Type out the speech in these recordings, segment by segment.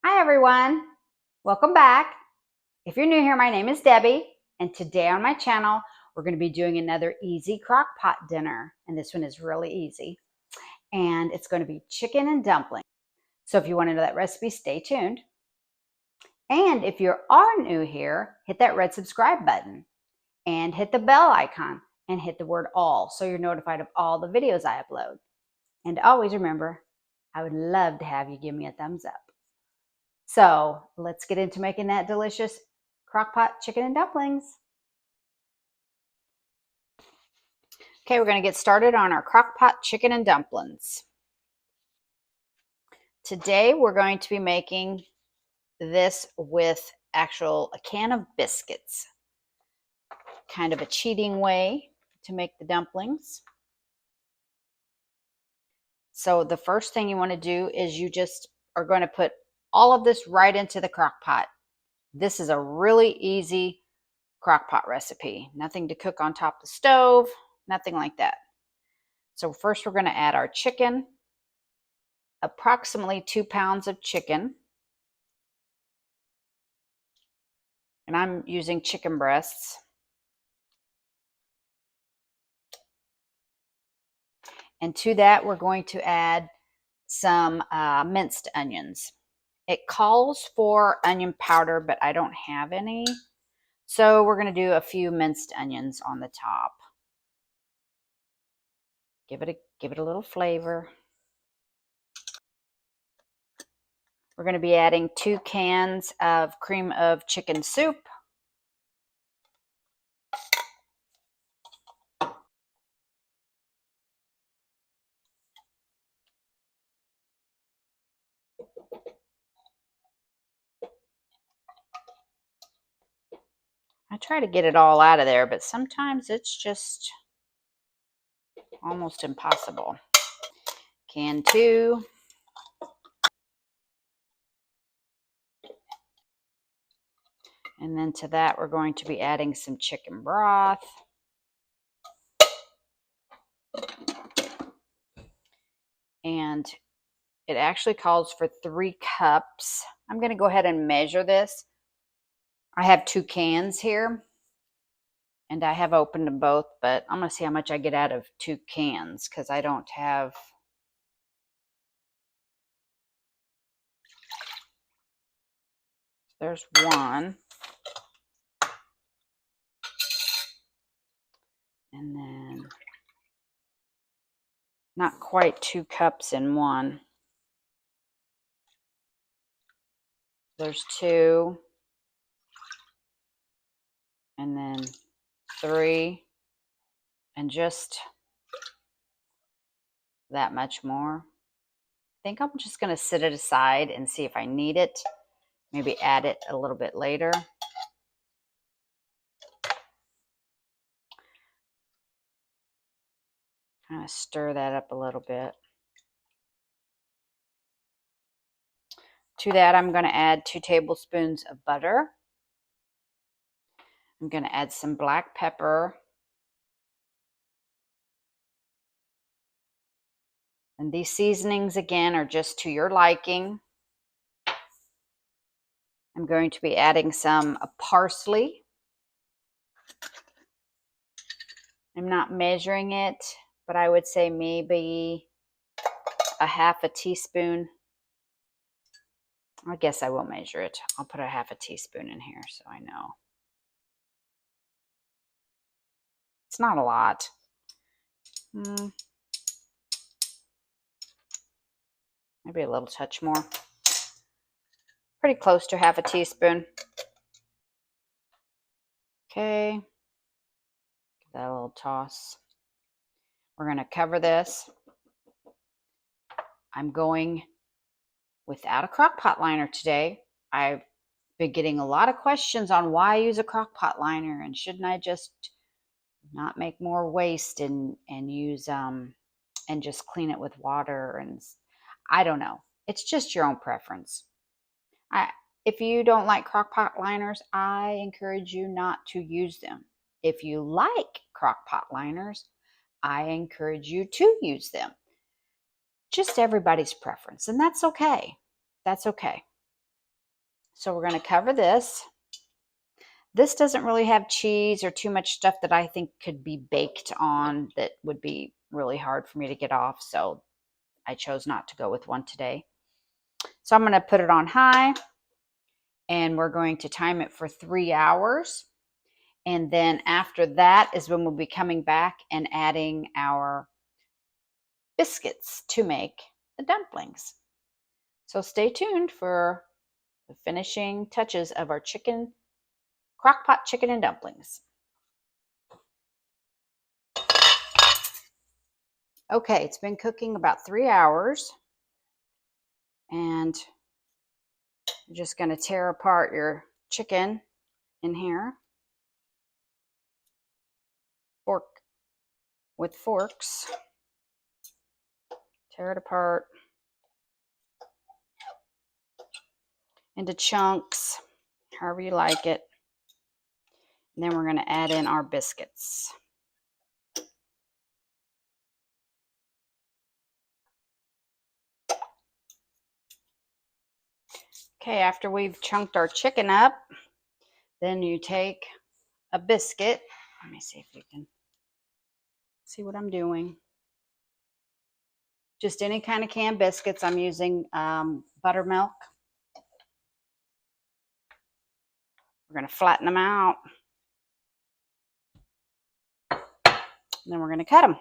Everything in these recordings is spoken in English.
Hi everyone, welcome back. If you're new here, my name is Debbie, and today on my channel, we're going to be doing another easy crock pot dinner. And this one is really easy. And it's going to be chicken and dumplings. So if you want to know that recipe, stay tuned. And if you are new here, hit that red subscribe button and hit the bell icon and hit the word all so you're notified of all the videos I upload. And always remember, I would love to have you give me a thumbs up. So let's get into making that delicious crock-pot chicken and dumplings. Okay, we're going to get started on our crock-pot chicken and dumplings. Today we're going to be making this with a can of biscuits. Kind of a cheating way to make the dumplings. So the first thing you want to do is you just are going to put all of this right into the crock pot. This is a really easy crock pot recipe. Nothing to cook on top of the stove, nothing like that. So first we're going to add our chicken, approximately 2 pounds of chicken. And I'm using chicken breasts. And to that, we're going to add some minced onions. It calls for onion powder, but I don't have any. So we're going to do a few minced onions on the top. Give it a little flavor. We're going to be adding 2 cans of cream of chicken soup. I try to get it all out of there, but sometimes it's just almost impossible. Can 2. And then to that, we're going to be adding some chicken broth. And it actually calls for 3 cups. I'm going to go ahead and measure this. I have 2 cans here. And I have opened them both, but I'm going to see how much I get out of 2 cans because I don't have... There's 1. And then not quite 2 cups in 1. There's 2. And then 3. And just that much more. I think I'm just going to set it aside and see if I need it. Maybe add it a little bit later. Kind of stir that up a little bit. To that, I'm going to add 2 tablespoons of butter. I'm going to add some black pepper. And these seasonings, again, are just to your liking. I'm going to be adding some parsley. I'm not measuring it, but I would say maybe a half a teaspoon. I guess I will measure it. I'll put a half a teaspoon in here so I know. It's not a lot. Maybe a little touch more. Pretty close to half a teaspoon. Okay. Give that a little toss. We're going to cover this. I'm going without a crock pot liner today. I've been getting a lot of questions on why I use a crock pot liner and shouldn't I just not make more waste and use and just clean it with water. And I don't know. It's just your own preference. If you don't like crock pot liners, I encourage you not to use them. If you like crock pot liners, I encourage you to use them. Just everybody's preference, and that's okay. That's okay. So we're going to cover this. This doesn't really have cheese or too much stuff that I think could be baked on that would be really hard for me to get off. So I chose not to go with one today. So I'm going to put it on high and we're going to time it for 3 hours. And then after that is when we'll be coming back and adding our biscuits to make the dumplings. So stay tuned for the finishing touches of our crock-pot chicken and dumplings. Okay, it's been cooking about 3 hours. And you're just going to tear apart your chicken in here. With forks. Tear it apart into chunks, however you like it. And then we're going to add in our biscuits. Okay, after we've chunked our chicken up, then you take a biscuit. Let me see if you can see what I'm doing. Just any kind of canned biscuits. I'm using buttermilk. We're going to flatten them out. And then we're going to cut them.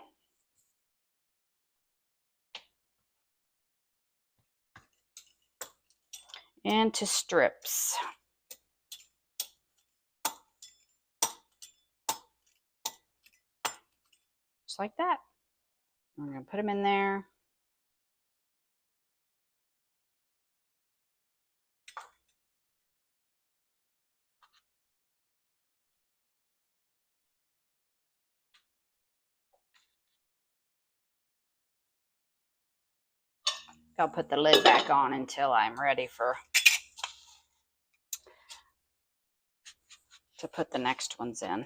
Into strips. Just like that. We're going to put them in there. I'll put the lid back on until I'm ready to put the next ones in.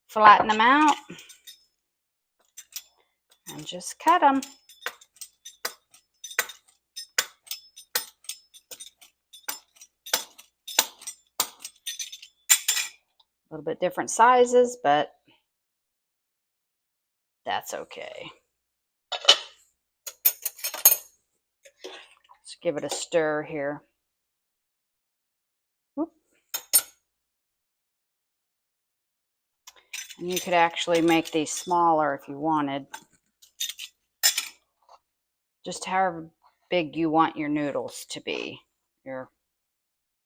Flatten them out and just cut them. A little bit different sizes, but that's okay. Let's give it a stir here. Whoop. And you could actually make these smaller if you wanted. Just however big you want your noodles to be. Your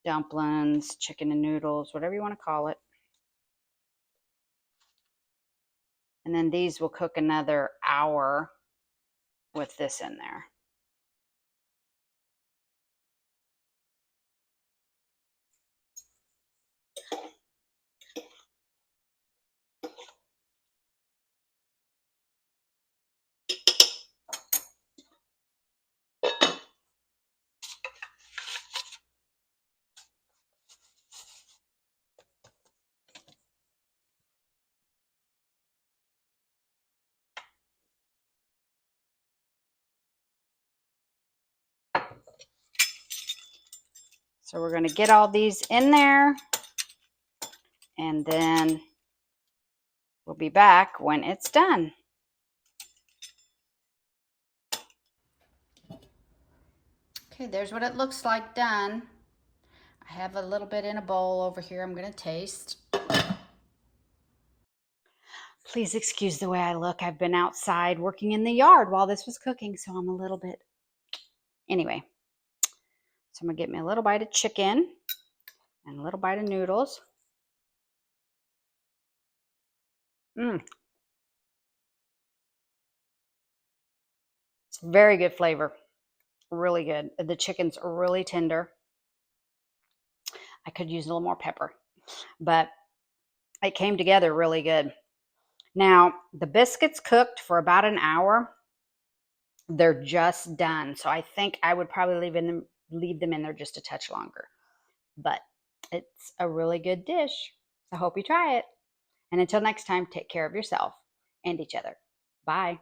dumplings, chicken and noodles, whatever you want to call it. And then these will cook another hour with this in there. So we're going to get all these in there, and then we'll be back when it's done. Okay, there's what it looks like done. I have a little bit in a bowl over here I'm going to taste. Please excuse the way I look. I've been outside working in the yard while this was cooking, so I'm a little bit... Anyway, so I'm going to get me a little bite of chicken and a little bite of noodles. It's very good flavor. Really good. The chicken's really tender. I could use a little more pepper, but it came together really good. Now, the biscuits cooked for about an hour. They're just done. So I think I would probably leave them in there just a touch longer. But it's a really good dish. So I hope you try it. And until next time, take care of yourself and each other. Bye.